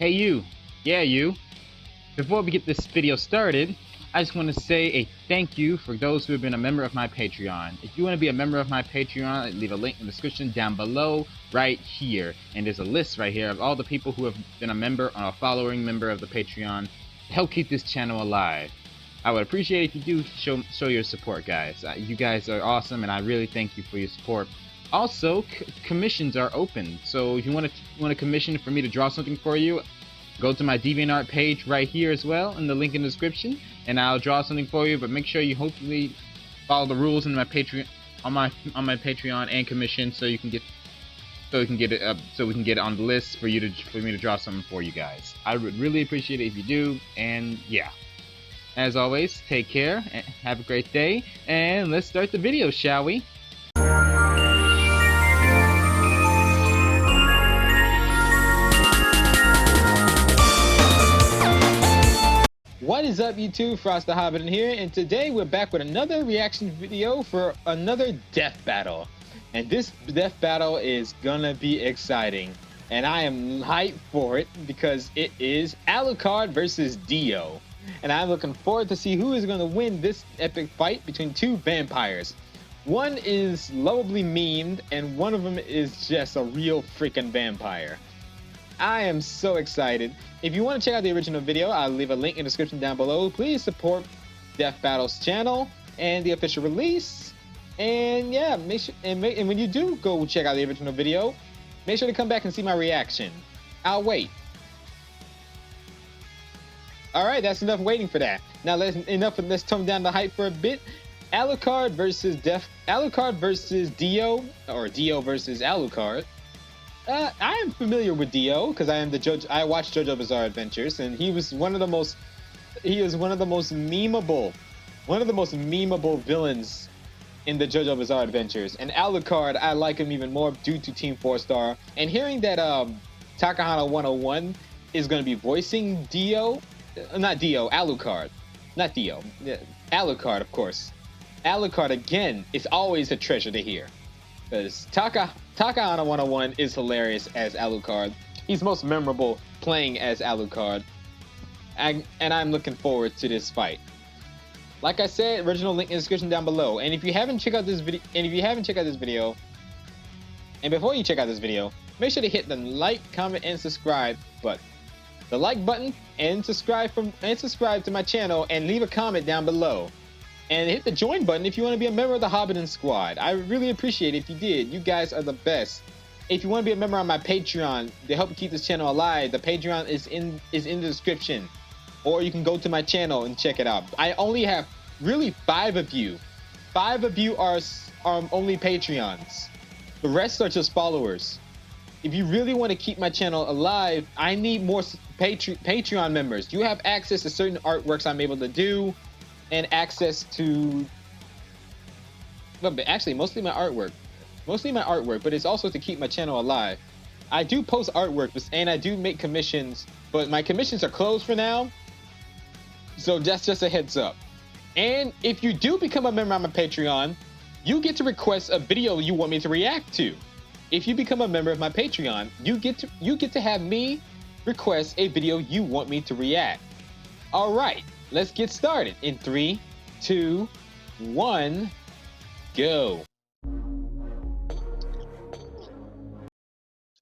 Hey you, yeah you. Before we get this video started, I just want to say a thank you for those who have been a member of my Patreon. If you want to be a member of my Patreon, leave a link in the description down below right here. And there's a list right here of all the people who have been a member or a following member of the Patreon to help keep this channel alive. I would appreciate it if you do show your support, guys. You guys are awesome, and I really thank you for your support. Also, commissions are open, so if you want to commission for me to draw something for you, go to my DeviantArt page right here as well, in the link in the description, and I'll draw something for you. But make sure you hopefully follow the rules in my Patreon on my Patreon and commission, so we can get it on the list for me to draw something for you guys. I would really appreciate it if you do, and yeah. As always, take care, and have a great day, and let's start the video, shall we? What is up, YouTube? Frost the Hobidon here, and today we're back with another reaction video for another death battle. And this death battle is gonna be exciting, and I am hyped for it because it is Alucard versus DIO. And I'm looking forward to see who is going to win this epic fight between two vampires. One is lovably memed, and one of them is just a real freaking vampire. I am so excited. If you want to check out the original video, I'll leave a link in the description down below. Please support Death Battle's channel and the official release. And yeah, and when you do go check out the original video, make sure to come back and see my reaction. I'll wait. All right, that's enough waiting for that. Now let's tone down the hype for a bit. Alucard versus DIO, or DIO versus Alucard. I am familiar with DIO because I watched JoJo Bizarre Adventures, and he is one of the most memeable villains in the JoJo Bizarre Adventures. And Alucard, I like him even more due to Team 4-Star. And hearing that Takahana 101 is going to be voicing DIO. Not DIO, Alucard. Not DIO. Yeah, Alucard, of course. Alucard, again, is always a treasure to hear. Because Takahana 101 is hilarious as Alucard. He's most memorable playing as Alucard. And I'm looking forward to this fight. Like I said, original link in the description down below. And if you haven't checked out this video, and before you check out this video, make sure to hit the like, comment, and subscribe button. The like button and subscribe to my channel, and leave a comment down below. And hit the join button if you want to be a member of the Hobidon squad. I really appreciate it if you did. You guys are the best. If you want to be a member on my Patreon to help keep this channel alive, the Patreon is in the description. Or you can go to my channel and check it out. I only have really 5 of you. 5 of you are only Patreons. The rest are just followers. If you really want to keep my channel alive, I need more Patreon members. You have access to certain artworks I'm able to do, and access to, well, actually mostly my artwork, but it's also to keep my channel alive. I do post artwork, and I do make commissions, but my commissions are closed for now, so that's just a heads up. And if you do become a member on my Patreon, you get to request a video you want me to react to. If you become a member of my Patreon, you get to have me request a video you want me to react. All right, let's get started. In 3, 2, 1, go.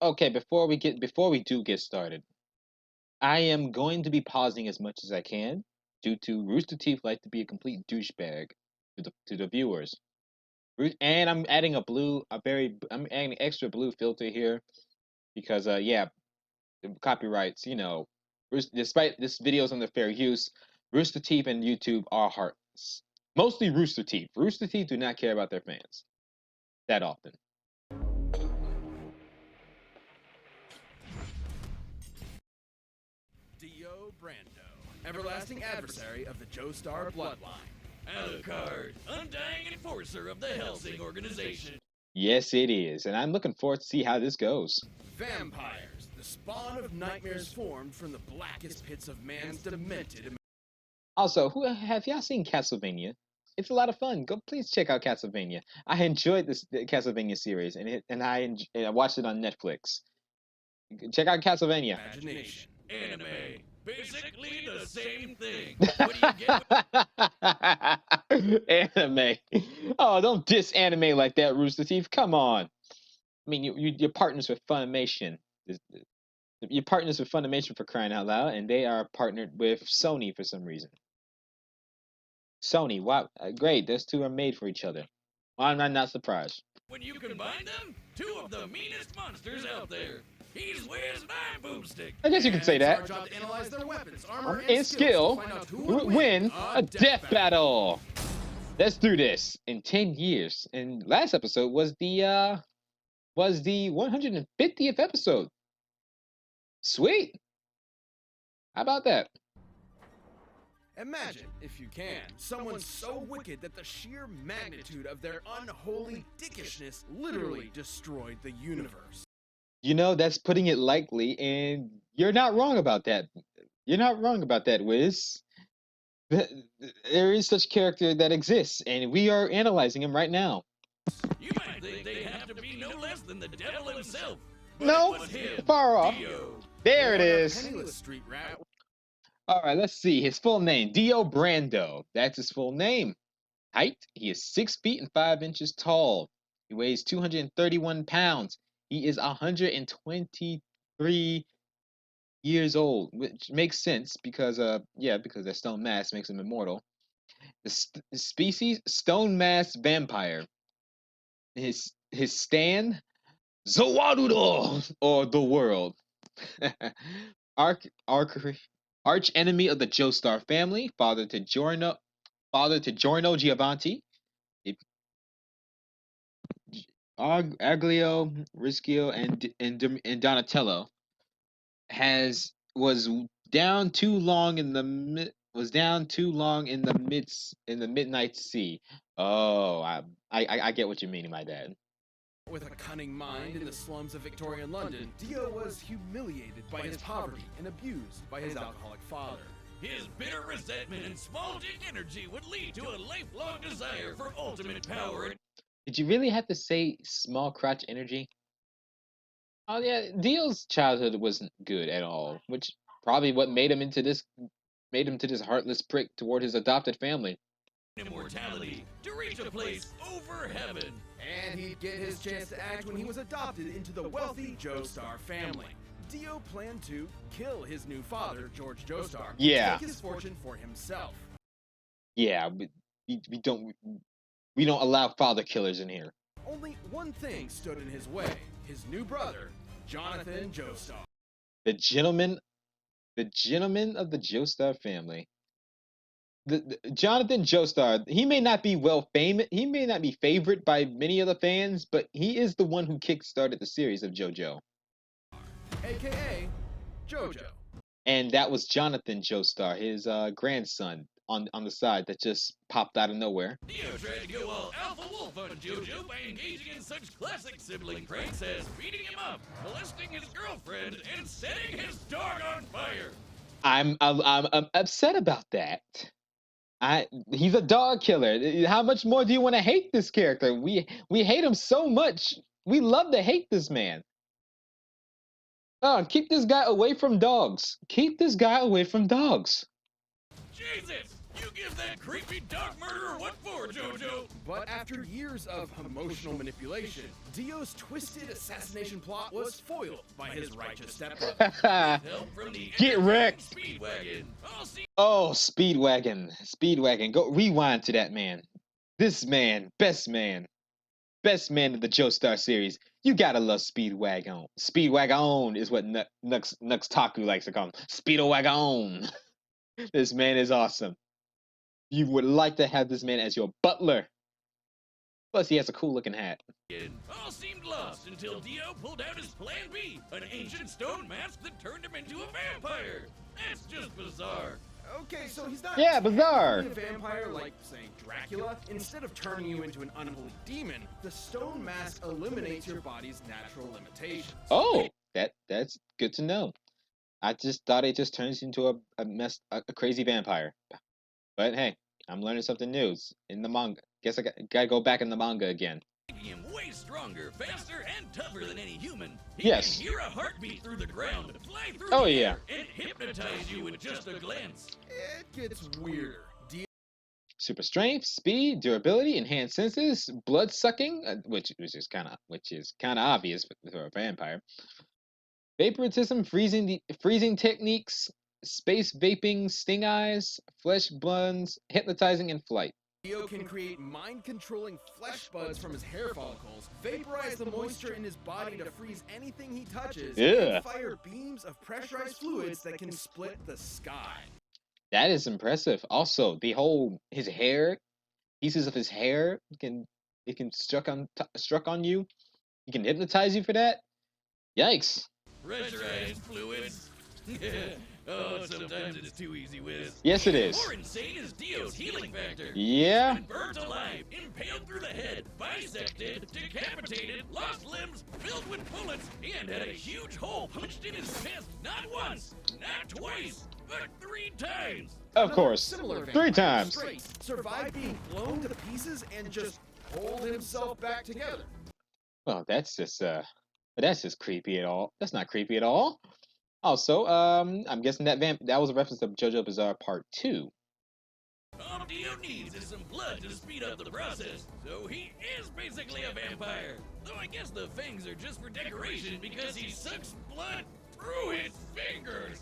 Okay, before we do get started, I am going to be pausing as much as I can due to Rooster Teeth like to be a complete douchebag to the viewers. And I'm adding I'm adding an extra blue filter here because yeah, copyrights, you know. Despite this video's under fair use, Rooster Teeth and YouTube are heartless. Mostly Rooster Teeth. Rooster Teeth do not care about their fans that often. DIO Brando, everlasting adversary of the Joestar bloodline. Alucard, undying enforcer of the Helsing organization. Yes, it is, and I'm looking forward to see how this goes. Vampires, the spawn of nightmares formed from the blackest pits of man's demented. Also, have y'all seen Castlevania? It's a lot of fun. Please check out Castlevania. I enjoyed the Castlevania series, and I watched it on Netflix. Check out Castlevania. Imagination, Anime. Basically the same thing. What do you get? Anime. Oh, don't diss anime like that, Rooster Teeth. Come on. I mean, you're partners with Funimation. You're partners with Funimation for crying out loud, and they are partnered with Sony for some reason. Sony, wow, great. Those two are made for each other. I'm not surprised. When you combine them, two of the meanest monsters out there. He's Wiz and I'm Boomstick. I guess you can say that. It's our job to analyze their weapons, armor, And skill to find out who would would win a death battle. Let's do this in 10 years. And last episode was the 150th episode. Sweet. How about that? Imagine, if you can, someone so wicked that the sheer magnitude of their unholy dickishness literally destroyed the universe. You know, that's putting it lightly, and you're not wrong about that. You're not wrong about that, Wiz. There is such character that exists, and we are analyzing him right now. You might think they have to be no less than the devil himself. No, far off. DIO. There it is. Penniless street rat. All right, let's see. His full name, DIO Brando. That's his full name. Height, he is 6 feet and 5 inches tall. He weighs 231 pounds. He is 123 years old, which makes sense because because that stone mask makes him immortal. The species, stone mask vampire. His stand, Zawarudo, or the world. Arch enemy of the Joestar family, father to Giorno Giovanni, Aglio, Rischio, and Donatello was down too long in the midnight sea. Oh, I get what you mean by that. With a cunning mind in the slums of Victorian London, Dio was humiliated by his poverty and abused by his alcoholic father. His bitter resentment and small dick energy would lead to a lifelong desire for ultimate power. Did you really have to say small crotch energy? Oh yeah, Dio's childhood wasn't good at all, which probably what made him to this heartless prick toward his adopted family. Immortality to reach a place over heaven. And he'd get his chance to act when he was adopted into the wealthy Joestar family. Dio planned to kill his new father, George Joestar, Yeah. and take his fortune for himself. Yeah, we don't allow father killers in here. Only one thing stood in his way: his new brother, Jonathan Joestar. The gentleman of the Joestar family. The Jonathan Joestar, he may not be he may not be favored by many of the fans, but he is the one who kick-started the series of JoJo. AKA JoJo. And that was Jonathan Joestar, his grandson on the side that just popped out of nowhere. Dio tried to go all alpha wolf on JoJo by engaging in such classic sibling pranks as beating him up, molesting his girlfriend, and setting his dog on fire. I'm upset about that. He's a dog killer. How much more do you want to hate this character? We hate him so much. We love to hate this man. Oh, keep this guy away from dogs. Keep this guy away from dogs. Jesus! You give that creepy dog murderer what for, JoJo? But after years of emotional manipulation, Dio's twisted assassination plot was foiled by his righteous stepbrother. Help from the Get wrecked. Speedwagon. Oh, Speedwagon. Go rewind to that man. This man, best man of the Joestar series. You gotta love Speedwagon. Speedwagon is what Nux Taku likes to call him. Speedwagon. This man is awesome. You would like to have this man as your butler. Plus, he has a cool looking hat. All seemed lost until Dio pulled out his plan B, an ancient stone mask that turned him into a vampire. That's just bizarre. Okay, so he's not bizarre. A vampire like, say, Dracula. Instead of turning you into an unholy demon, the stone mask eliminates your body's natural limitations. Oh, that's good to know. I just thought it just turns into a crazy vampire. But hey, I'm learning something new in the manga. Guess I gotta go back in the manga again. making him way stronger, faster, and tougher than any human. He Yes. can hear a heartbeat through the ground, fly through Oh, the yeah. air, and hypnotize you with just a glance. It gets weirder. Super strength, speed, durability, enhanced senses, blood sucking, which is kind of obvious for a vampire. Vaporitism, freezing techniques, space vaping, sting eyes, flesh buns, hypnotizing, and flight. DIO can create mind-controlling flesh buds from his hair follicles, vaporize the moisture in his body to freeze anything he touches, Yeah. and fire beams of pressurized fluids that can split the sky. That is impressive. Also, his hair, pieces of his hair it can struck on you. He can hypnotize you for that. Yikes. Pressurized fluids. Oh, sometimes it's too easy, Wiz. Yes, it is. More insane is Dio's healing factor. Yeah. Been burnt alive, impaled through the head, bisected, decapitated, lost limbs, filled with bullets, and had a huge hole punched in his chest not once, not twice, but 3 times. Of course. Similar 3 times. straight, survived being blown to pieces and just pulled himself back together. Well, that's just creepy at all. That's not creepy at all. Also, I'm guessing that was a reference to JoJo Bizarre Part 2. All Dio needs is some blood to speed up the process, so he is basically a vampire. Though I guess the fangs are just for decoration because he sucks blood through his fingers.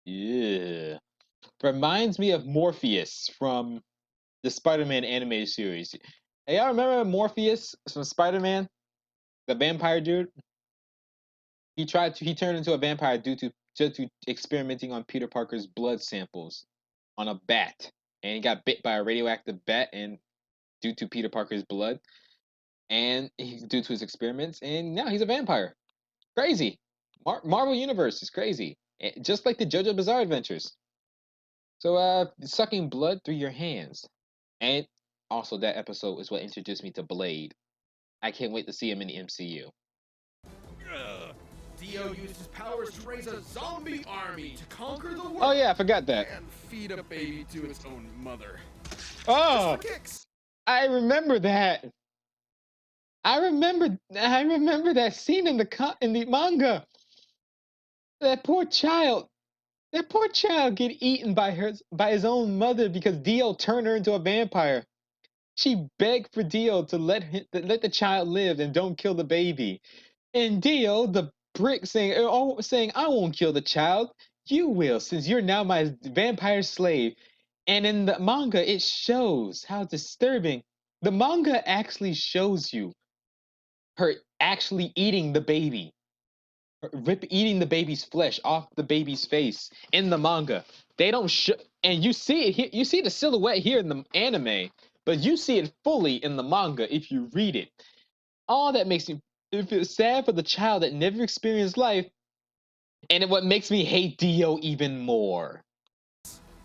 Yeah. Reminds me of Morpheus from the Spider-Man animated series. Hey, y'all remember Morpheus from Spider-Man? The vampire dude? He turned into a vampire due to experimenting on Peter Parker's blood samples on a bat. And he got bit by a radioactive bat and due to Peter Parker's blood. And due to his experiments, and now he's a vampire. Crazy. Marvel Universe is crazy. Just like the JoJo Bizarre Adventures. So, sucking blood through your hands. And also, that episode is what introduced me to Blade. I can't wait to see him in the MCU. Dio used his powers to raise a zombie army to conquer the world. Oh, yeah, I forgot that. And feed a baby to its own mother. Oh, Just for kicks. I remember that. I remember that scene in the manga. That poor child. That poor child get eaten by his own mother because Dio turned her into a vampire. She begged for Dio to let the child live and don't kill the baby. And Dio, the prick, saying, I won't kill the child. You will, since you're now my vampire slave. And in the manga, it shows how disturbing. The manga actually shows you her actually eating the baby. Eating the baby's flesh off the baby's face in the manga. They don't show, and you see it here. You see the silhouette here in the anime, but you see it fully in the manga if you read it. All that makes me feel sad for the child that never experienced life, and what makes me hate Dio even more.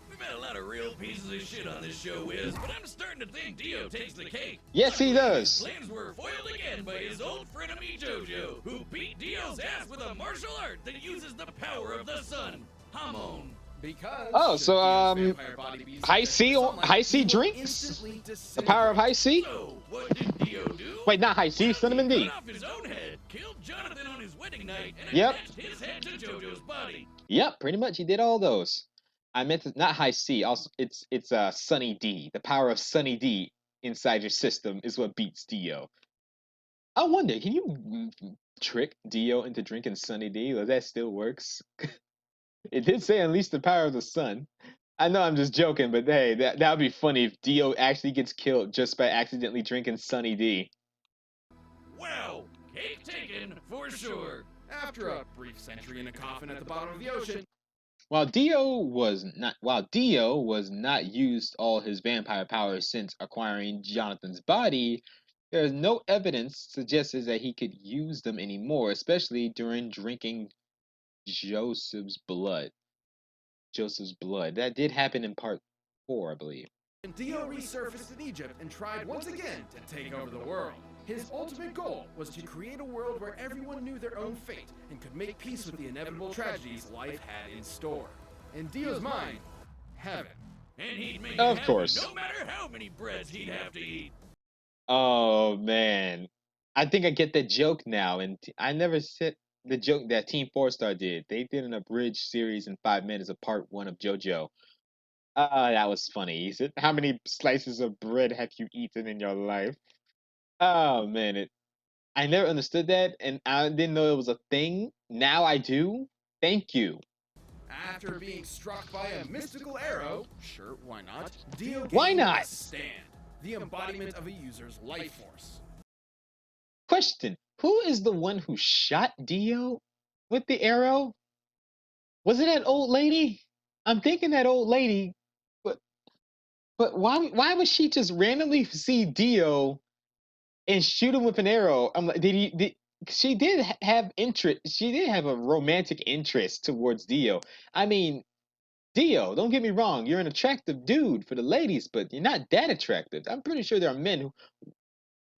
We've had a lot of real pieces of shit on this show, Wiz, but I'm starting to think Dio takes the cake. Yes, he does. His plans were foiled again by his old frenemy JoJo, who beat Dio's ass with a martial art that uses the power of the sun, Hamon. Because high C drinks? The power of high C? So, what did Dio do? Wait, not high C, Cinnamon D. Cut off his own head, killed Jonathan on his wedding night, and Yep. attached his head to JoJo's body. Yep, pretty much he did all those. I meant to, not high C. Also, it's Sunny D. The power of Sunny D inside your system is what beats Dio. I wonder, can you trick Dio into drinking Sunny D? Well, that still works. It did say unleash the power of the sun. I know I'm just joking, but hey, that would be funny if Dio actually gets killed just by accidentally drinking Sunny D. Wow, cake taken for sure. After a brief century in a coffin at the bottom of the ocean. While Dio was not used all his vampire powers since acquiring Jonathan's body, there is no evidence suggesting that he could use them anymore, especially during drinking Joseph's blood. That did happen in part 4, I believe. Dio resurfaced in Egypt and tried once again to take over the world. His ultimate goal was to create a world where everyone knew their own fate and could make peace with the inevitable tragedies life had in store. In Dio's mind, heaven. And he'd make it happen no matter how many breads he'd have to eat. Oh man, I think I get the joke now, and I never said the joke that Team Four Star did. They did an abridged series in 5 minutes of part one of JoJo. That was funny. He said, "How many slices of bread have you eaten in your life?" Oh man, I never understood that, and I didn't know it was a thing. Now I do. Thank you. After being struck by a mystical arrow, sure, why not? Dio Why gained not? a stand, the embodiment of a user's life force. Question: Who is the one who shot Dio with the arrow? Was it that old lady? I'm thinking that old lady, but why would she just randomly see Dio and shoot him with an arrow? I'm like, she did have interest? She did have a romantic interest towards Dio. I mean, Dio, don't get me wrong, you're an attractive dude for the ladies, but you're not that attractive. I'm pretty sure there are men who,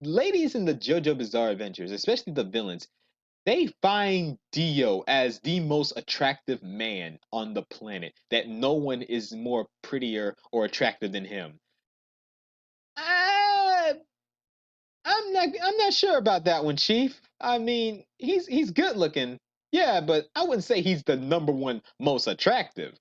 ladies in the JoJo Bizarre Adventures, especially the villains, they find Dio as the most attractive man on the planet, that no one is more prettier or attractive than him. Uh, I'm not sure about that one, Chief. I mean, he's good looking. Yeah, but I wouldn't say he's the number one most attractive.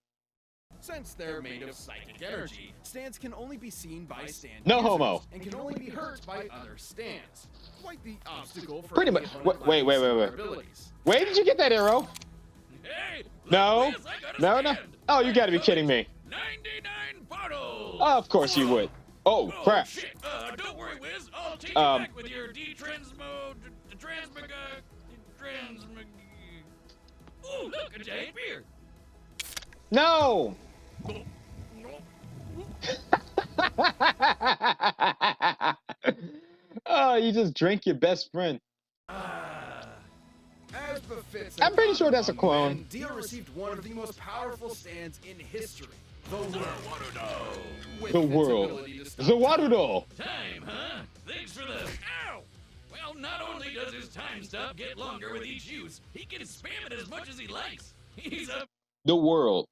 Since they're made of psychic energy, stands can only be seen by stand No users homo. and can only be hurt by other stands. Quite the obstacle for Pretty any much. opponent Wait. lacking similar abilities. Where did you get that arrow? Hey, look, No. Liz, I got a No. stand. Oh, you got to be kidding me. 99 bottles. Of course you would. Oh, Oh, crap. shit. Don't worry, Wiz. I'll take you Um, back with your D-Transmode, transmog... Ooh, look, a giant beer. No. Oh, you just drank your best friend. As befits I'm pretty sure an that's a among clone. men, Dio received one of the most powerful stands in history. The world. With The its world. ability to stop Zawarudo. Time, huh? Thanks for the... Ow! Well, not only does his time stop get longer with each use, he can spam it as much as he likes. He's a... The world.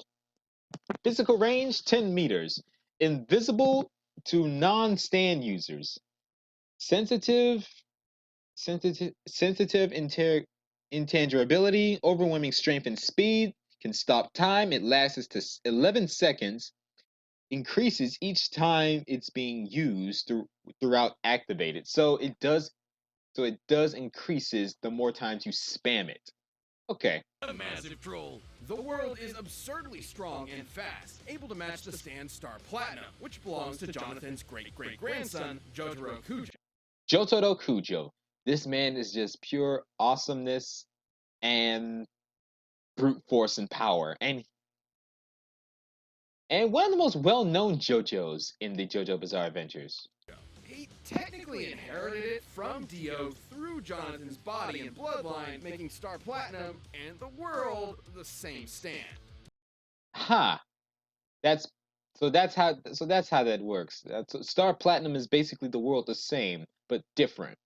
Physical range 10 meters. Invisible to non-stand users. Sensitive, sensitive intangibility, overwhelming strength and speed. Can stop time. It lasts to 11 seconds. Increases each time it's being used throughout activated. So it does. So it does increases the more times you spam it. Okay. a massive troll. The world is absurdly strong and fast, able to match the stand Star Platinum, which belongs to Jonathan's great-great-grandson, Jotaro Kujo. Jotaro Kujo. This man is just pure awesomeness and brute force and power. And one of the most well-known JoJos in the JoJo Bizarre Adventures. He technically inherited it from Dio through Jonathan's body and bloodline, making Star Platinum and the world the same stand. Ha! That's that's how that works. Star Platinum is basically the world the same, but different.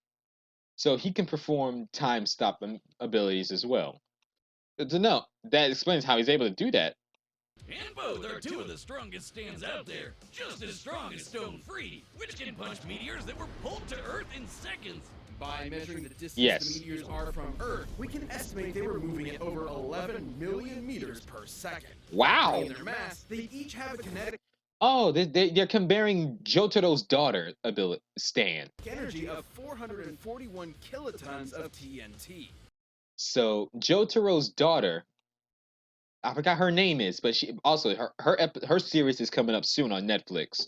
So he can perform time stop abilities as well. To know that explains how he's able to do that. And both are two of the strongest stands out there, just as strong as Stone Free, which can punch meteors that were pulled to Earth in seconds. By measuring the distance Yes. the meteors are from Earth, we can estimate they were moving at over 11 million meters per second. Wow! In their mass, they each have a kinetic Oh, they're comparing Jotaro's daughter ability stand. energy of 441 kilotons of TNT. So Jotaro's daughter, I forgot her name is, but she also her series is coming up soon on Netflix.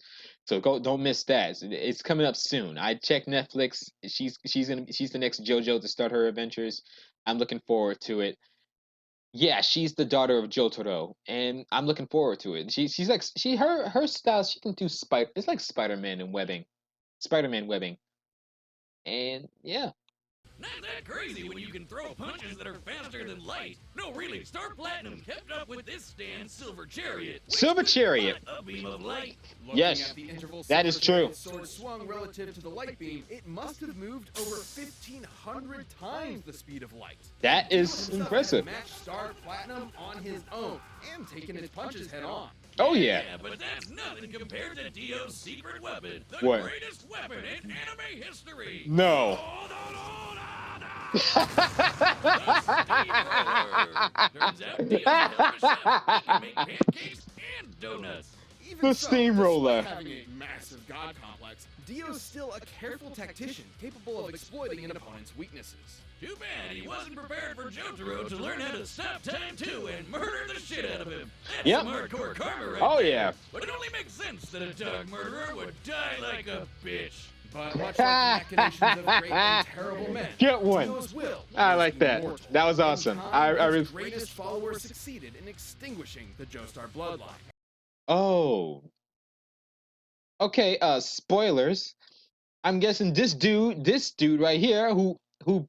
So don't miss that. It's coming up soon. I checked Netflix. She's the next JoJo to start her adventures. I'm looking forward to it. Yeah, she's the daughter of Jotaro, and I'm looking forward to it. She's like her style. She can do spider. It's like Spider-Man and webbing, Spider-Man webbing, and yeah. Not that crazy when you can throw punches that are faster than light. No, really, Star Platinum kept up with this stand, Silver Chariot. which Silver could Chariot. butt A beam of light. Looking Yes, at the interval that is Silver true. Chariot's sword swung relative to the light beam, it must have moved over 1,500 times the speed of light. That is Dio himself impressive. had matched Star Platinum on his own and taken his punches head on. Oh yeah. Yeah, but that's nothing compared to Dio's secret weapon, the What? greatest weapon in anime history. No. The steamroller. Turns out Dio's a hell of a chef. He can make pancakes and donuts. Even The so, steamroller. despite having a massive god complex, Dio's still a careful tactician capable of exploiting an opponent's weaknesses. Too bad he wasn't prepared for Jotaro to learn how to stop time too and murder the shit out of him. That's Yep. some hardcore karma right Oh there. yeah. But it only makes sense that a dog murderer would die like a bitch. But much like the machinations of great and terrible men, Get one. Dio's will I was like that. immortal. That was In awesome. time, I his greatest follower succeeded in extinguishing the Joestar bloodline. Oh. Okay, spoilers. I'm guessing this dude right here who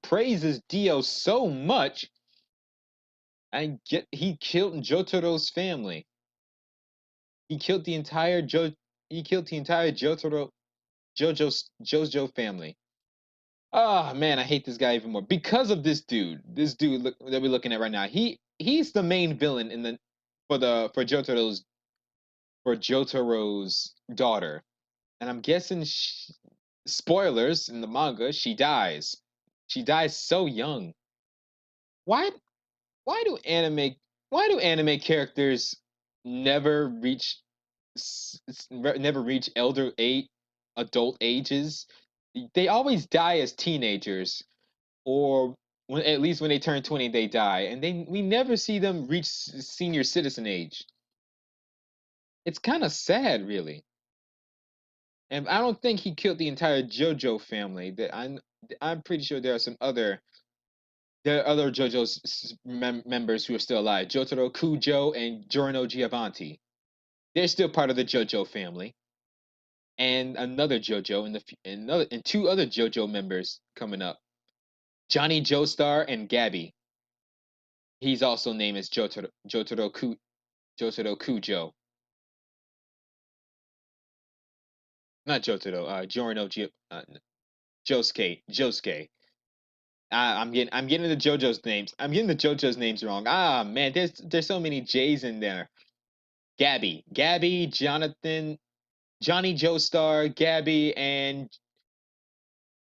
praises Dio so much, he killed Jotaro's family. He killed the entire Jojo family. Oh man, I hate this guy even more because of this dude. This dude that we're looking at right now. He's the main villain in the for Jotaro's daughter. And I'm guessing spoilers in the manga, she dies. She dies so young. Why why do anime characters never reach never reach adult ages? They always die as teenagers, or at least when they turn 20 they die, and we never see them reach senior citizen age. It's kind of sad, really. And I don't think he killed the entire JoJo family. That I'm pretty sure there are other JoJo's members who are still alive. Jotaro Kujo and Giorno Giovanni. They're still part of the JoJo family. And another JoJo and two other JoJo members coming up. Johnny Joestar and Gabby. He's also named as Jotaro Kujo. Not Jotaro, Josuke. I'm getting the JoJo's names. I'm getting the JoJo's names wrong. Ah man, there's so many J's in there. Gabby, Jonathan, Johnny Joestar, Gabby, and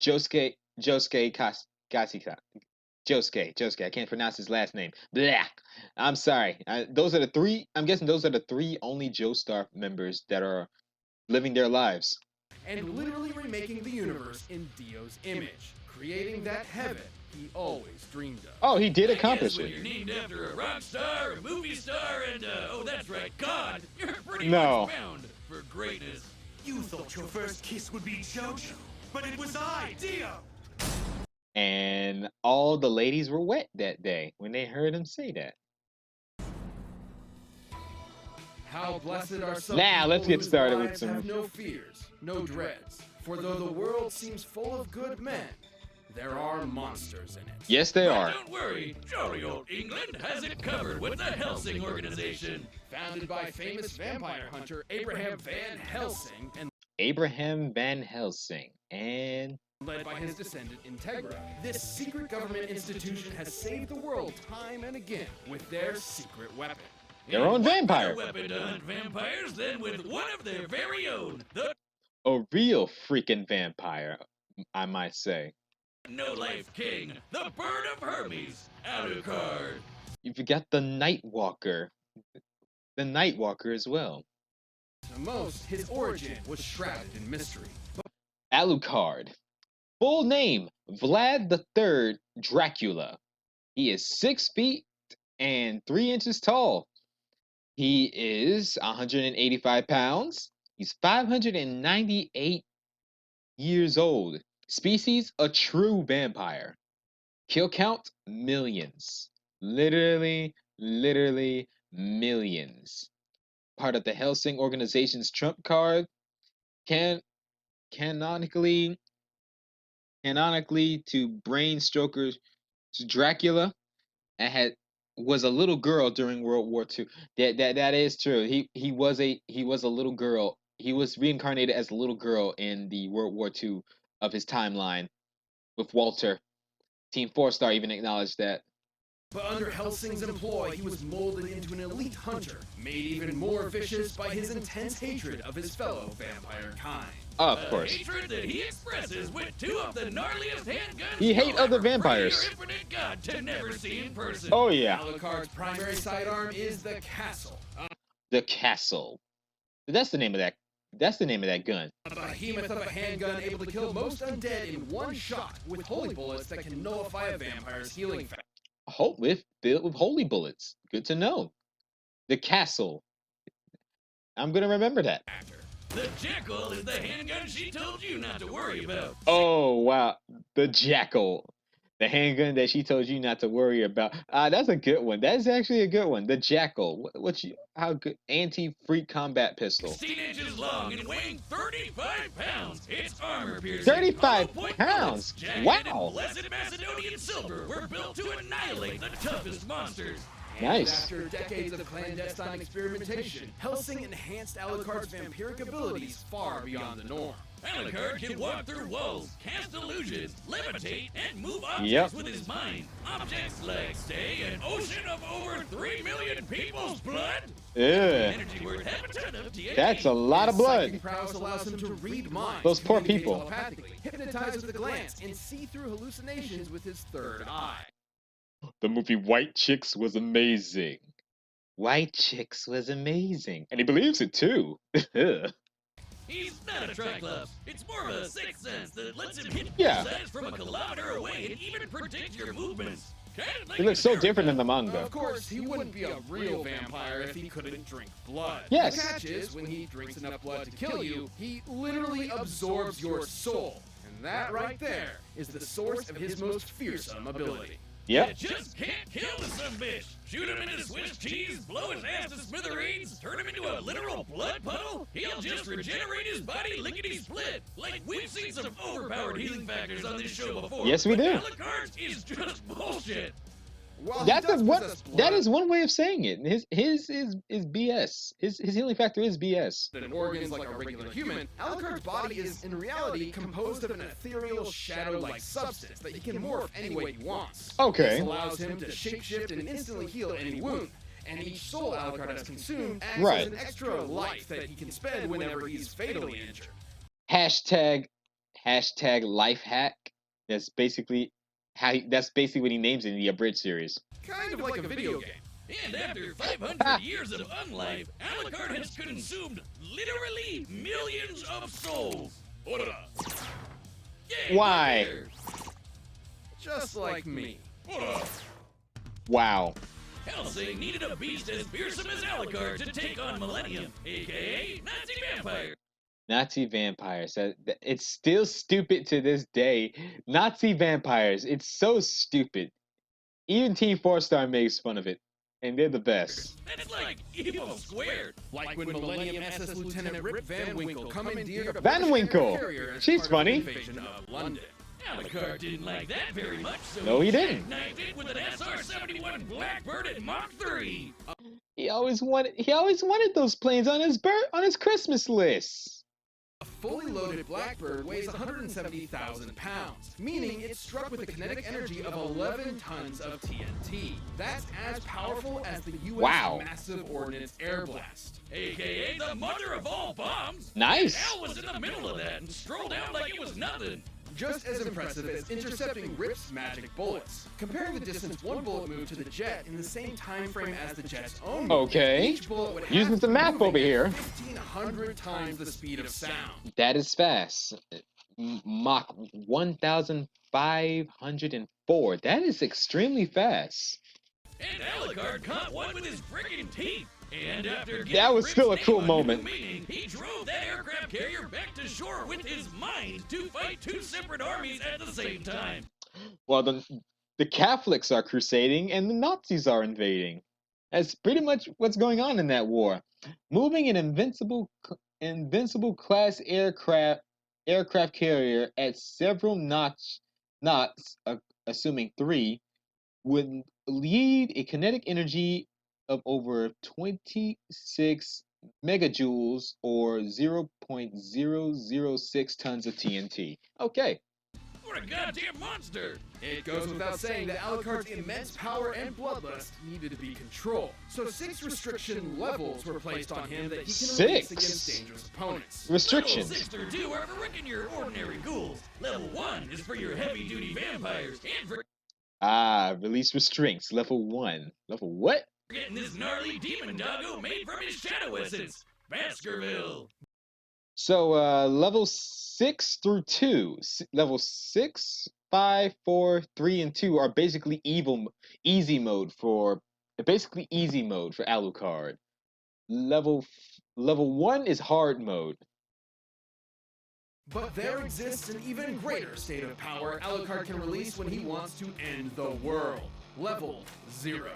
Josuke. Josuke. I can't pronounce his last name. Blah. I'm sorry. Those are the three. I'm guessing those are the three only Joestar members that are living their lives. And literally remaking the universe in Dio's image, creating that heaven he always dreamed of. Oh, he did I accomplish guess when it. you're named after a rock star, a movie star, and oh, that's right, God, you're pretty No. much bound for greatness. You thought your first kiss would be JoJo, but it was I, Dio! And all the ladies were wet that day when they heard him say that. How blessed are some Now, people let's get whose started with lives some- have no fears, no dreads. For though the world seems full of good men, there are monsters in it. Yes, they But are. don't worry, jolly old England has it covered with the Helsing organization. Founded by famous vampire hunter Abraham Van Helsing and Abraham Van Helsing and led by his descendant Integra, this secret government institution has saved the world time and again with their secret weapon. their own And what vampire. better weapon to hunt vampires than with one of their very own, the A real freaking vampire, I might say. no-life king, the bird of Hermes, Alucard. You forgot the Nightwalker. The Nightwalker as well. To most, his origin was shrouded in mystery. Alucard. Full name, Vlad III Dracula. He is 6 feet and 3 inches tall. He is 185 pounds. He's 598 years old. Species, a true vampire. Kill count, millions. Literally millions. Part of the Helsing organization's trump card, can canonically to brain strokers to Dracula, and was a little girl during World War II. That is true. He was a little girl. He was reincarnated as a little girl in the World War II of his timeline with Walter. Team 4 Star even acknowledged that. But under Helsing's employ, he was molded into an elite hunter, made even more vicious by his intense hatred of his fellow vampire kind. Of course. Hatred that he expresses with two of the gnarliest handguns He hate you'll other ever pray vampires. your infinite God to never see in person. Oh yeah, Alucard's primary sidearm is the Castle, the castle. That's the name of that. That's the name of that gun. a behemoth of a handgun able to kill most undead in one shot with holy bullets that can nullify a vampire's healing factor. Built with holy bullets. Good to know. The castle. I'm gonna remember that. The Jackal is the handgun she told you not to worry about. Oh wow, the jackal. The handgun that she told you not to worry about. That's a good one. That's actually a good one. The jackal. How good? Anti-freak combat pistol. 16 inches long and weighing 35 pounds. Its armor piercing. 35 hollow-point pounds? bullets, jagged Wow. and blessed Macedonian silver were built to annihilate the toughest monsters. Nice. After decades of clandestine experimentation, Helsing enhanced Alucard's vampiric abilities far beyond the norm. Alucard can walk through walls, cast illusions, levitate, and move objects Yep. with his mind. Objects like, say, an ocean of over 3 million people's blood. Ugh. Energy worth half a ton of TNT. That's a lot of His blood. psychic prowess allows him to read minds, Those poor communicate people. telepathically, hypnotize with a glance, and see through hallucinations with his third eye. The movie White Chicks was amazing. White Chicks was amazing. And he believes it too. He's not a Triclops. It's more of a sixth sense that lets him hit Yeah. bullseyes from a kilometer away and even predict your movements. Kind of like He looks so America. different in the manga. Of course, he wouldn't be a real vampire if he couldn't drink blood. Yes. The catch is, when he drinks enough blood to kill you, he literally absorbs your soul. And that right there is the source of his most fearsome ability. Yep. You just can't kill the sumbitch. Shoot him into Swiss cheese, blow his ass to smithereens, turn him into a literal blood puddle. He'll just regenerate his body lickety-split. Like, we've seen some overpowered healing factors on this show before. Yes, we but do. Alucard's is just bullshit. While That's he does what. possess blood That is one way of saying it. His is BS. His healing factor is BS. and organs like a regular human, Alucard's body is, in reality, composed of an ethereal, shadow-like substance that he can morph any way he wants. Okay. This allows him to shapeshift and instantly heal any wound. And each soul Alucard has consumed acts Right. as an extra life that he can spend whenever he's fatally injured. Hashtag life hack. That's basically that's basically what he names it in the abridged series. Kind of like a video game. And after 500 years of unlife, Alucard has consumed literally millions of souls. Ora. Yay, Why? there. Just like me. Ora. Wow. Helsing needed a beast as fearsome as Alucard to take on Millennium, aka Nazi Vampire. Nazi vampires. It's still stupid to this day. Nazi vampires. It's so stupid. Even Team 4-Star makes fun of it. And they're the best. That's like evil squared. Like when Millennium SS Lieutenant Rip Van Winkle commandeered a Van British Winkle. carrier as She's part of funny. the invasion of London. Alucard didn't like that very much, so No, he didn't. knifed it with an SR-71 Blackbird at Mach 3. He always wanted those planes on his Christmas list. A fully loaded Blackbird weighs 170,000 pounds, meaning it's struck with a kinetic energy of 11 tons of TNT. That's as powerful as the U.S. Wow. Massive Ordnance Air Blast. AKA the mother of all bombs. Nice. Al was in the middle of that and strolled out like it was nothing. Just as impressive as intercepting Rip's magic bullets. Comparing the distance one bullet moved to the jet in the same time frame as the jet's own movement, Okay. each bullet would have Using to some be math moving over at here. 1,500 times the speed of sound. That is fast. Mach 1,504. That is extremely fast. And Alucard caught one with his friggin' teeth. And after getting That was Rip's still a name cool on moment. new meaning, he drove that aircraft carrier back to shore with his mind to fight two separate armies at the same time. Well, the Catholics are crusading and the Nazis are invading. That's pretty much what's going on in that war. Moving an invincible class aircraft carrier at several knots, assuming 3, would lead a kinetic energy of over 26 megajoules or 0.006 tons of TNT. Okay. What a goddamn monster! It goes without saying that Alucard's immense power and bloodlust needed to be controlled, so 6 restriction levels were placed on him that he can release 6? against dangerous opponents. Restrictions. Level 6 through 2 are for wrecking your ordinary ghouls. Level 1 is for your heavy-duty vampires, and for Ah, release restraints. Level 1. Level what? getting this gnarly demon doggo made from his shadow essence, Baskerville. So, level 6 through 2. Level 6, 5, 4, 3, and 2 are basically easy mode for Alucard. Level 1 is hard mode. But there exists an even greater state of power Alucard can release when he wants to end the world. Level 0.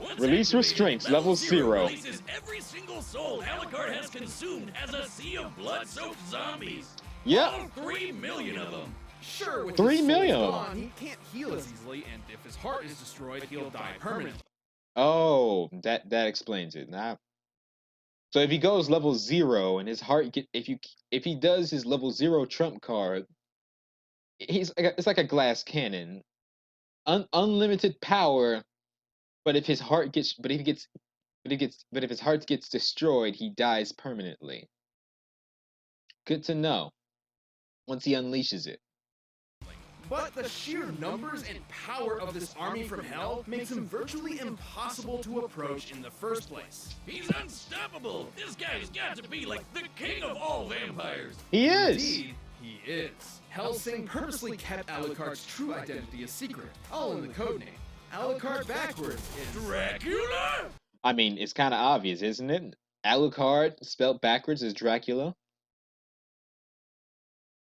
Once Release activated, restraints, level 0. Releases every single soul Alucard has consumed as a sea of blood-soaked zombies. Yep. All 3 million of them. Sure, with 3 his soul million. gone, he can't heal as easily, and if his heart is destroyed, he'll die permanently. Oh, that explains it. Nah. So if he goes level 0 and his heart if he does his level 0 trump card, it's like a glass cannon. Unlimited power, but if his heart gets but if his heart gets destroyed, he dies permanently. Good to know. Once he unleashes it. But the sheer numbers and power of this army from hell makes him virtually impossible to approach in the first place. He's unstoppable. This guy's got to be like the king of all vampires. He is. Indeed, he is. Hellsing purposely kept Alucard's true identity a secret, all in the codename. Alucard backwards is Dracula? I mean, it's kind of obvious, isn't it? Alucard spelled backwards is Dracula.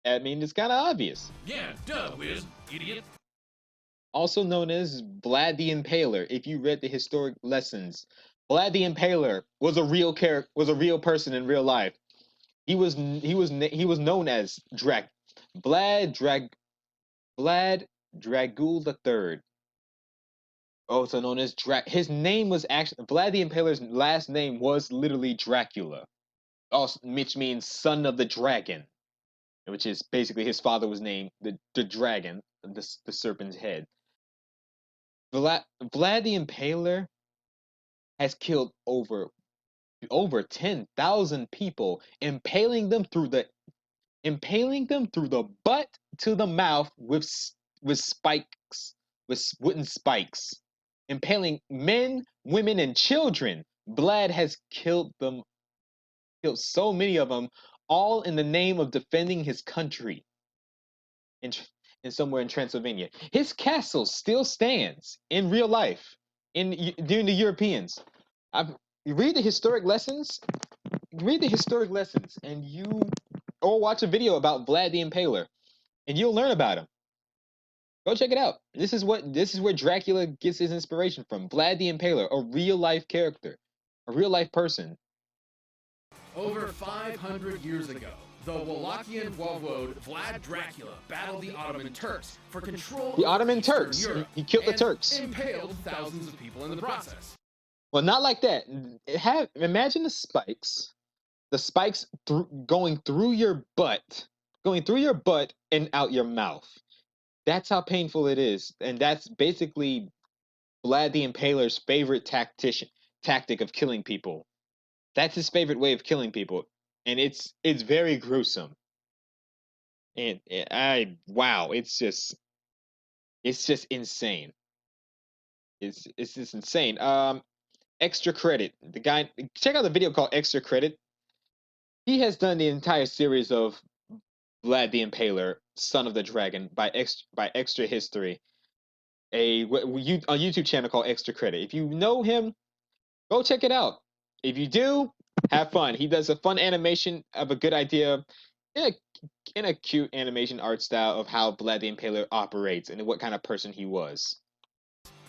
I mean, it's kind of obvious. Yeah, duh, Wiz, idiot. Also known as Vlad the Impaler. If you read the historic lessons, Vlad the Impaler was a real person in real life. He was known as Vlad Dragul III. Also known as his name was actually Vlad the Impaler's last name was literally Dracula, also which means son of the dragon, which is basically his father was named the dragon, the serpent's head. Vlad the Impaler has killed over 10,000 people, impaling them through the butt to the mouth with spikes, with wooden spikes, impaling men, women, and children. Vlad has killed so many of them, all in the name of defending his country. In somewhere in Transylvania, his castle still stands in real life. During the Europeans, you read the historic lessons. Or watch a video about Vlad the Impaler, and you'll learn about him. Go check it out. This is where Dracula gets his inspiration from. Vlad the Impaler, a real life character, a real life person. over 500 years ago. The Wallachian Voivode Vlad Dracula battled the Ottoman Turks for control The of Ottoman Eastern Turks. Europe He killed the and Turks. impaled thousands of people in the process. Well, not like that. Imagine the spikes going through your butt and out your mouth. That's how painful it is, and that's basically Vlad the Impaler's favorite tactic of killing people. That's his favorite way of killing people, and it's very gruesome. And wow, it's just insane. It's just insane. Extra credit. The guy, check out the video called Extra Credit. He has done the entire series of Vlad the Impaler, Son of the Dragon, by Extra History, a YouTube channel called Extra Credit. If you know him, go check it out. If you do, have fun. He does a fun animation of a good idea in a cute animation art style of how Vlad the Impaler operates and what kind of person he was.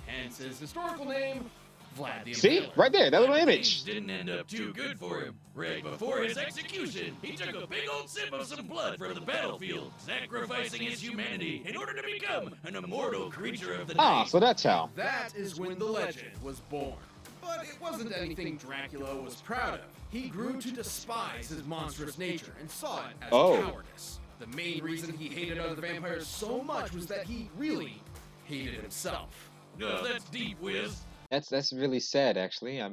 Hence his historical name, Vlad the Impaler. See? Right there, that little image. Things didn't end up too good for him. Right before his execution, he took a big old sip of some blood from the battlefield, sacrificing his humanity in order to become an immortal creature of the night. So that's how. That is when the legend was born. But it wasn't anything Dracula was proud of. He grew to despise his monstrous nature and saw it as cowardice. The main reason he hated other vampires so much was that he really hated himself. No, that's deep, Wiz. That's really sad, actually. I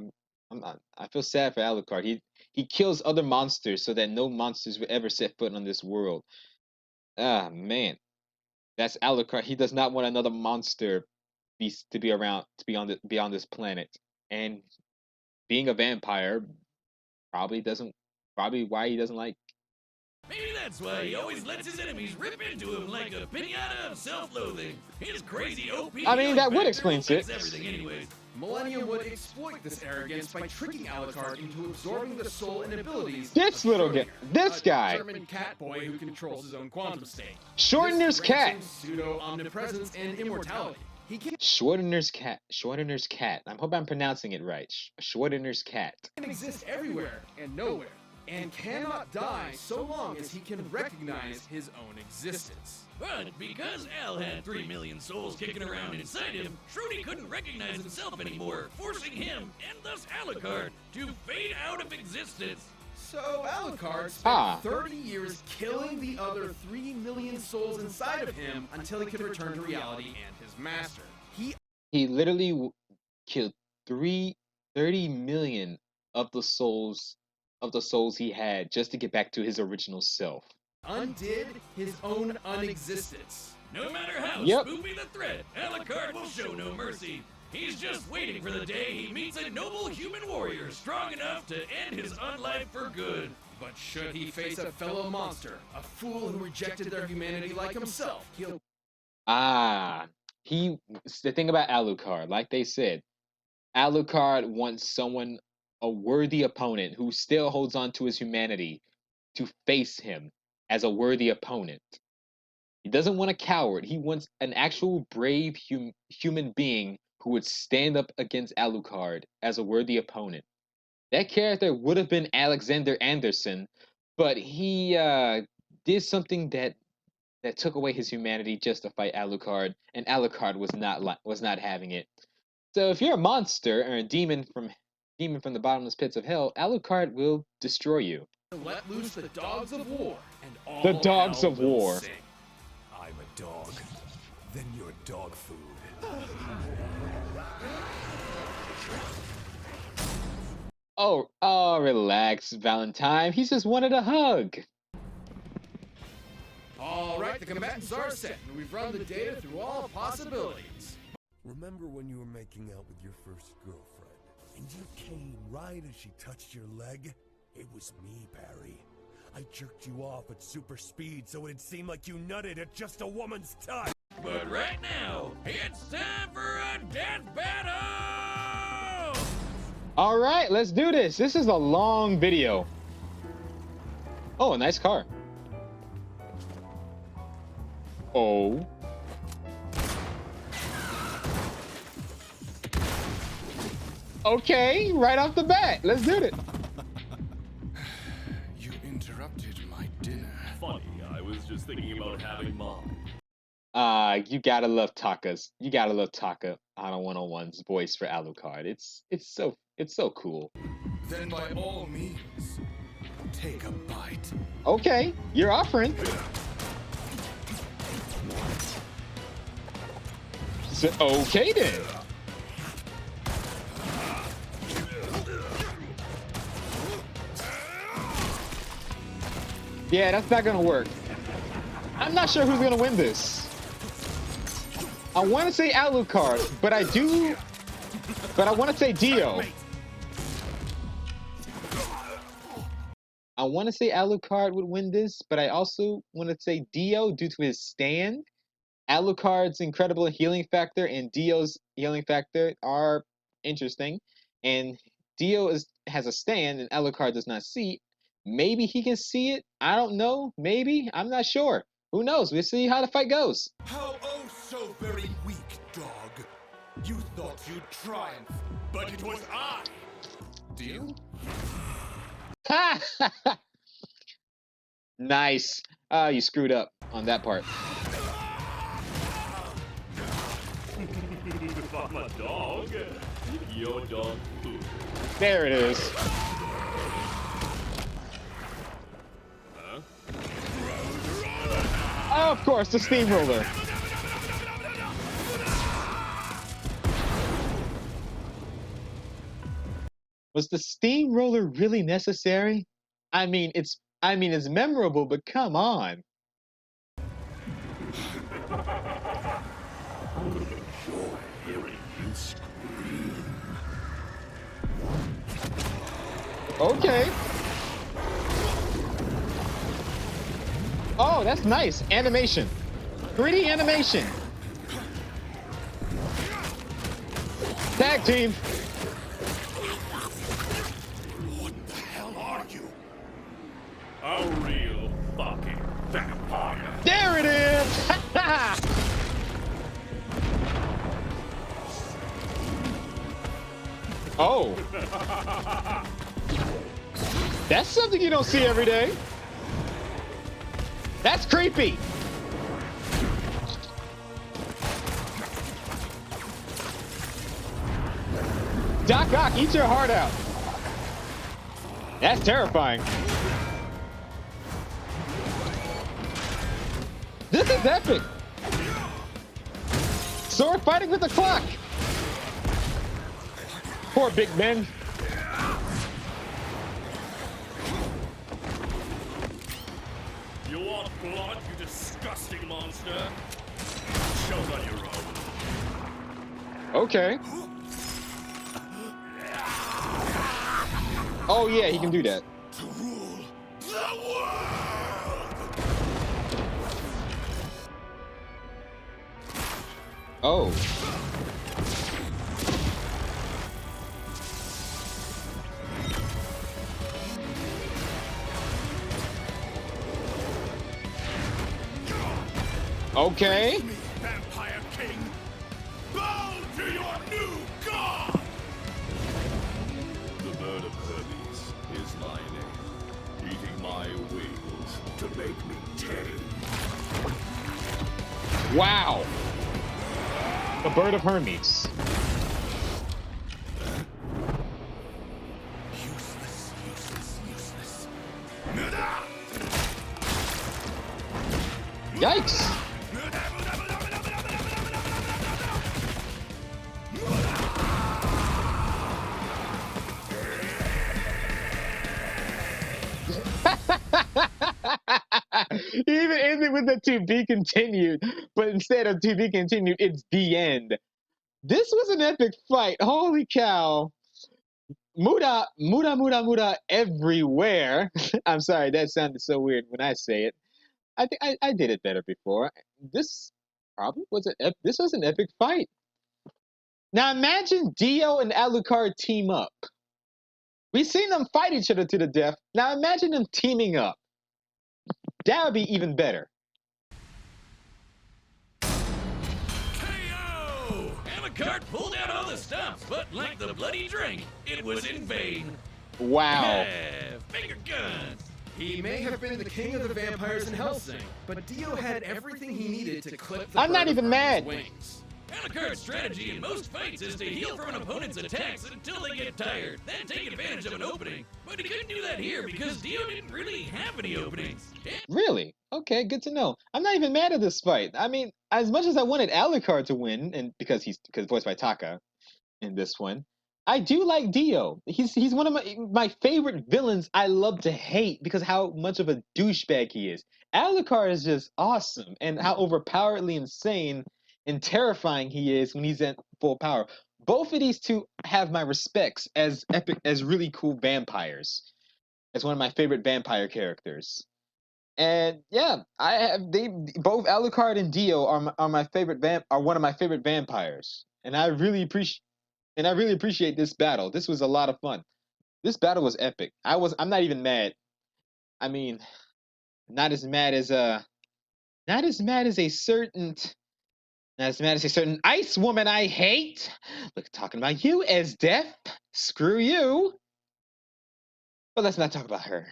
feel sad for Alucard. He kills other monsters so that no monsters will ever set foot on this world. Ah, man, that's Alucard. He does not want another monster to be around to be on this planet. And being a vampire probably why he doesn't like. Maybe that's why he always lets his enemies rip into him like a pinata of self-loathing. His crazy OP. I mean, that would factor explain will fix it. everything anyways. Millennium would exploit this arrogance by tricking Alucard into absorbing the soul and abilities This of little guy, Schrodinger, this a guy, German cat boy who controls his own quantum state. Schrodinger's This cat. grants him pseudo-omnipresence and immortality. He can Schrodinger's cat. Schrodinger's cat. I hope I'm pronouncing it right. Schrodinger's cat. exist everywhere and nowhere, and cannot die so long as he can recognize his own existence. But because Al had 3 million souls kicking around inside him, Shruti couldn't recognize himself anymore, forcing him, and thus Alucard, to fade out of existence. So Alucard spent 30 years killing the other 3 million souls inside of him until he could return to reality and his master. He literally killed 30 million of the souls he had just to get back to his original self. Undid his own unexistence. No matter how Yep. spoopy the threat, Alucard will show no mercy. He's just waiting for the day he meets a noble human warrior strong enough to end his unlife for good. But should he face a fellow monster, a fool who rejected their humanity like himself, he'll The thing about Alucard, like they said, Alucard wants a worthy opponent who still holds on to his humanity to face him as a worthy opponent. He doesn't want a coward. He wants an actual brave human being who would stand up against Alucard as a worthy opponent. That character would have been Alexander Anderson, but he did something that took away his humanity just to fight Alucard, and Alucard was not having it. So if you're a monster or a demon from the bottomless pits of hell, Alucard will destroy you. let loose the dogs of war, and all The dogs hell of will war. sing. I'm a dog. Then you're dog food. Oh, relax, Valentine. He just wanted a hug. All right, the combatants are set, and we've run the data through all possibilities. Remember when you were making out with your first girlfriend, and you came right as she touched your leg? It was me, Barry. I jerked you off at super speed so it'd seem like you nutted at just a woman's touch. But right now, it's time for a death battle! All right, let's do this. This is a long video. Oh, a nice car. Oh. Okay, right off the bat. Let's do it. You interrupted my dinner. Funny, I was just thinking about having mine. You gotta love Taka's. You gotta love Taka on a 101's voice for Alucard. It's so cool. Then by all means, take a bite. Okay, you're offering. So, okay then. Yeah, that's not gonna work. I'm not sure who's gonna win this. I want to say Alucard, but I want to say DIO. I want to say Alucard would win this, but I also want to say DIO due to his stand. Alucard's incredible healing factor and DIO's healing factor are interesting, and DIO has a stand and Alucard does not see. Maybe he can see it. I don't know. Maybe. I'm not sure. Who knows? We'll see how the fight goes. How oh so very weak, dog. You thought you'd triumph, but it was I. Deal? Ha! Nice. You screwed up on that part. If I'm a dog, you're dog food. There it is. Huh? Of course, the steamroller. Was the steamroller really necessary? I mean, it's memorable, but come on. Okay. Oh, that's nice. Animation. 3D animation. Tag team. What the hell are you? A real fucking vampire. There it is. Oh. That's something you don't see every day. That's creepy. Doc Ock, eat your heart out. That's terrifying. This is epic. Sword fighting with the clock. Poor Big Ben. You want blood, you disgusting monster? Show on your own. Okay. Oh yeah, he can do that. To rule the world! Oh. Okay. Me, Vampire King! Bow to your new god! The bird of Hermes is my name, eating my wings to make me tame. Wow. The bird of Hermes. Useless, useless, useless. Yikes. He even ended with the to be continued, but instead of to be continued, it's the end. This was an epic fight. Holy cow. Muda, muda, muda, muda everywhere. I'm sorry, that sounded so weird when I say it. I think I did it better before. This probably was this was an epic fight. Now imagine Dio and Alucard team up. We've seen them fight each other to the death. Now imagine them teaming up. That would be even better. KO! Alucard pulled out all the stops, but like the bloody drink, it was in vain. Wow. Finger guns! He may have been the king of the vampires in Helsing, but Dio had everything he needed to clip the I'm not bird of even mad. Hermes' wings. Alucard's strategy in most fights is to heal from an opponent's attacks until they get tired, then take advantage of an opening. But he couldn't do that here because Dio didn't really have any openings. Really? Okay, good to know. I'm not even mad at this fight. I mean, as much as I wanted Alucard to win, and because voiced by Taka in this one, I do like Dio. He's one of my favorite villains. I love to hate because how much of a douchebag he is. Alucard is just awesome, and how overpoweredly insane and terrifying he is when he's at full power. Both of these two have my respects as epic, as really cool vampires. As one of my favorite vampire characters. And yeah, both Alucard and Dio are my favorite are one of my favorite vampires. And I really appreciate this battle. This was a lot of fun. This battle was epic. I'm not even mad. I mean, not as mad as a certain ice woman I hate. Look, talking about you as death. Screw you. But let's not talk about her.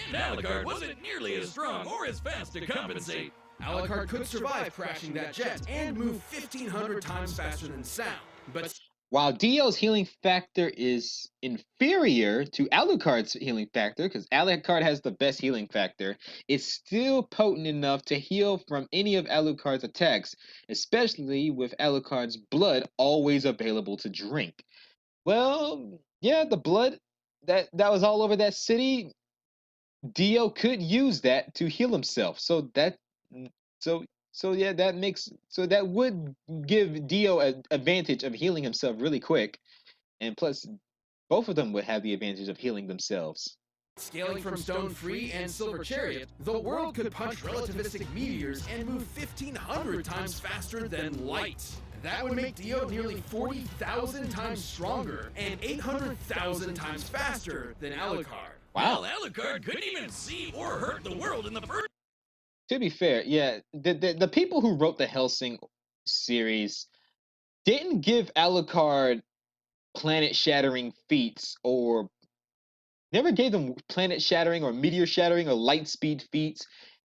And Alucard wasn't nearly as strong or as fast to compensate. Alucard could survive crashing that jet and move 1,500 times faster than sound, but While Dio's healing factor is inferior to Alucard's healing factor, because Alucard has the best healing factor, it's still potent enough to heal from any of Alucard's attacks, especially with Alucard's blood always available to drink. Well, yeah, the blood that was all over that city, Dio could use that to heal himself. So so yeah, that would give Dio an advantage of healing himself really quick, and plus both of them would have the advantage of healing themselves. Scaling from Stone Free and Silver Chariot, the world could punch relativistic meteors and move 1,500 times faster than light. That would make Dio nearly 40,000 times stronger and 800,000 times faster than Alucard. Wow. Well, Alucard couldn't even see or hurt the world in the first. To be fair, yeah, the people who wrote the Hellsing series didn't give Alucard planet-shattering feats, or never gave them planet-shattering or meteor-shattering or light speed feats.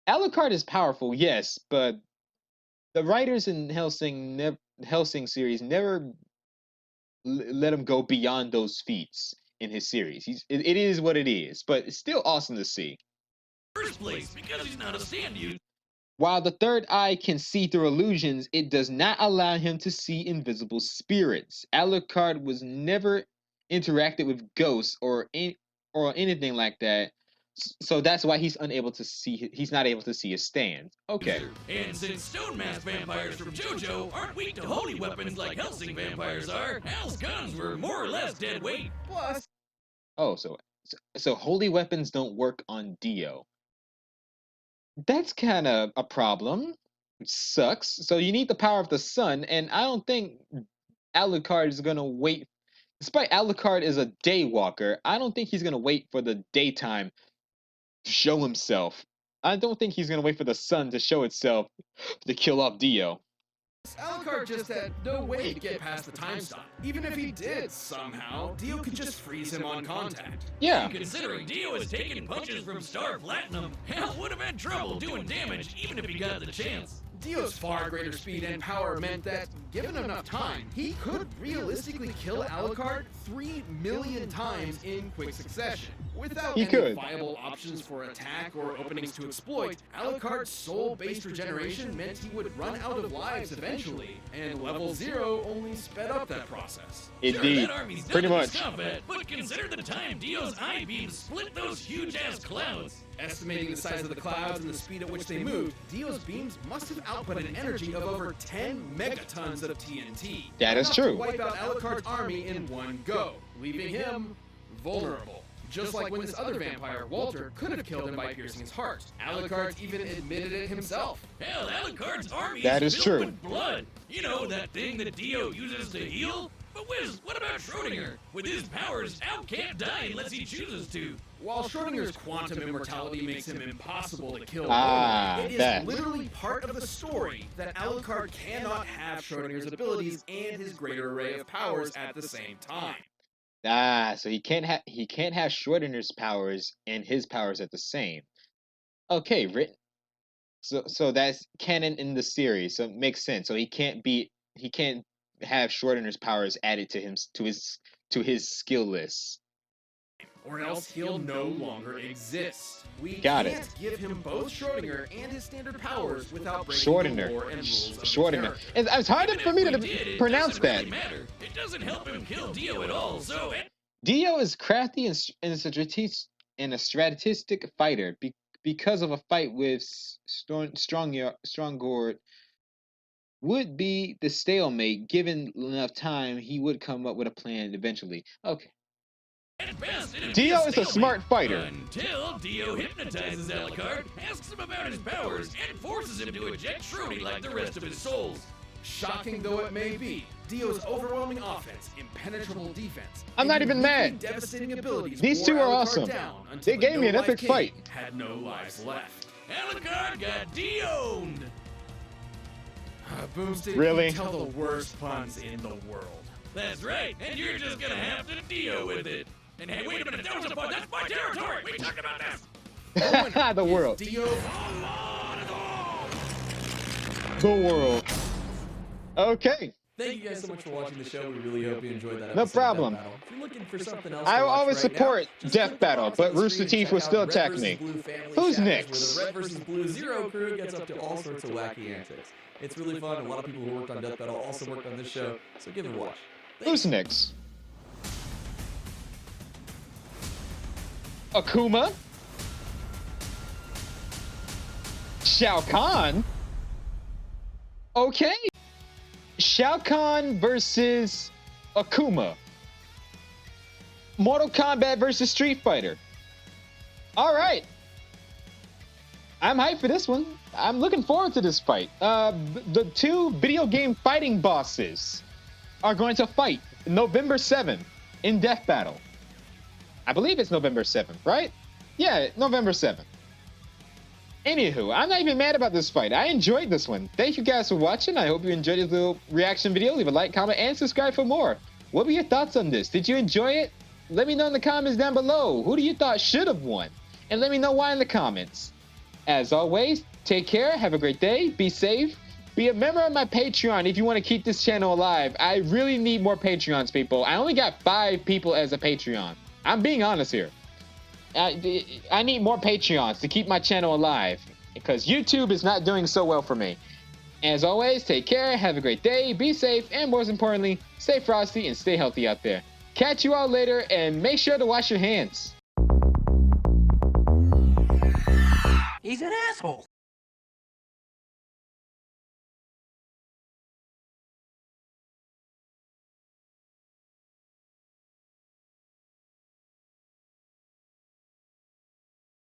Alucard is powerful, yes, but the writers in Hellsing series never let him go beyond those feats in his series. It is what it is, but it's still awesome to see. First place because he's not a stand user. While the third eye can see through illusions, it does not allow him to see invisible spirits. Alucard was never interacted with ghosts or anything like that, so that's why he's unable to see. He's not able to see his stand. Okay. And since stone mask vampires from JoJo aren't weak to holy weapons like Hellsing vampires are, Hal's guns were more or less dead weight. Plus, Oh, so holy weapons don't work on Dio. That's kind of a problem. It sucks. So you need the power of the sun, and I don't think Alucard is gonna wait. Despite Alucard is a day walker, I don't think he's gonna wait for the daytime to show himself. I don't think he's gonna wait for the sun to show itself to kill off Dio. Alucard just had no way to get past the time stop. Even if he did somehow, Dio could just freeze him on contact. Yeah. Considering Dio has taken punches from Star Platinum, Hal would have had trouble doing damage even if he got the chance. Dio's far greater speed and power meant that, given enough time, he could realistically kill Alucard 3 million times in quick succession. Without He any could. viable options for attack or openings to exploit, Alucard's soul-based regeneration meant he would run out of lives eventually, and level 0 only sped up that process. Sure, Indeed. that army's Pretty nothing much. to scoff at, but consider the time Dio's eye beams split those huge-ass clouds. Estimating the size of the clouds and the speed at which they moved, Dio's beams must have output an energy of over 10 megatons of TNT. That is Enough true. to wipe out Alucard's army in one go, leaving him vulnerable. Just like when this other vampire, Walter, could have killed him by piercing his heart. Alucard even admitted it himself. Hell, Alucard's army That is is filled true. with blood. You know, that thing that Dio uses to heal? But Wiz, what about Schrodinger? With his powers, Al can't die unless he chooses to. While Schrodinger's quantum immortality makes him impossible to kill, it is that. literally part of the story that Alucard cannot have Schrodinger's abilities and his greater array of powers at the same time. So he can't have Schrodinger's powers and his powers at the same. Okay, written. So that's canon in the series. So it makes sense. So he can't have Schrodinger's powers added to him to his skill list. Or else he'll no longer exist. We Got it. can't give him both Schrodinger and his standard powers without breaking Schrodinger. the lore and rules of the Schrodinger. character. It's hard Even for me if we to did, it pronounce doesn't that. really matter. It doesn't help him kill Dio at all, so... Dio is crafty and a strategistic fighter. Because of a fight with Strongord would be the stalemate. Given enough time, he would come up with a plan eventually. Okay. At best, it'd be Dio is a stalemate. smart fighter. Until Dio hypnotizes Alucard, asks him about his powers, and forces him to eject Schrody like the rest of his souls. Shocking though it may be, Dio's overwhelming offense, impenetrable defense, I'm not and even uniquely mad. devastating abilities These wore two are Alucard awesome. down until They the gave me an no-life epic king fight. had no lives left. Alucard got Dioned. Boomstick, Really? you tell the worst puns in the world. That's right, and you're just gonna have to deal with it. And hey, wait a minute, that was a pun. That's my territory. We talked about this. The world. Dio, The world. Okay. Thank you guys so much for watching the show. We really hope you enjoyed that episode No of problem. Death Battle. If you're looking for something else I to watch always right support now, just Death click the Battle, box but on the Rooster screen and Teeth check will out still the attack Red me. vs. Blue family Who's challenge, next? Where the Red vs. Blue Zero crew gets up to all sorts of wacky antics. It's really fun. A lot of people who worked on Death Battle also worked on this show, so give it a watch. Who's next? Akuma? Shao Kahn? Okay. Shao Kahn versus Akuma. Mortal Kombat versus Street Fighter. All right. I'm hyped for this one. I'm looking forward to this fight. The two video game fighting bosses are going to fight November 7th in Death Battle. I believe it's November 7th, right? Yeah, November 7th. Anywho, I'm not even mad about this fight. I enjoyed this one. Thank you guys for watching. I hope you enjoyed this little reaction video. Leave a like, comment, and subscribe for more. What were your thoughts on this? Did you enjoy it? Let me know in the comments down below. Who do you thought should have won? And let me know why in the comments. As always, take care. Have a great day. Be safe. Be a member of my Patreon if you want to keep this channel alive. I really need more Patreons, people. I only got 5 people as a Patreon. I'm being honest here. I need more Patreons to keep my channel alive because YouTube is not doing so well for me. As always, take care, have a great day, be safe, and most importantly, stay frosty and stay healthy out there. Catch you all later, and make sure to wash your hands. He's an asshole.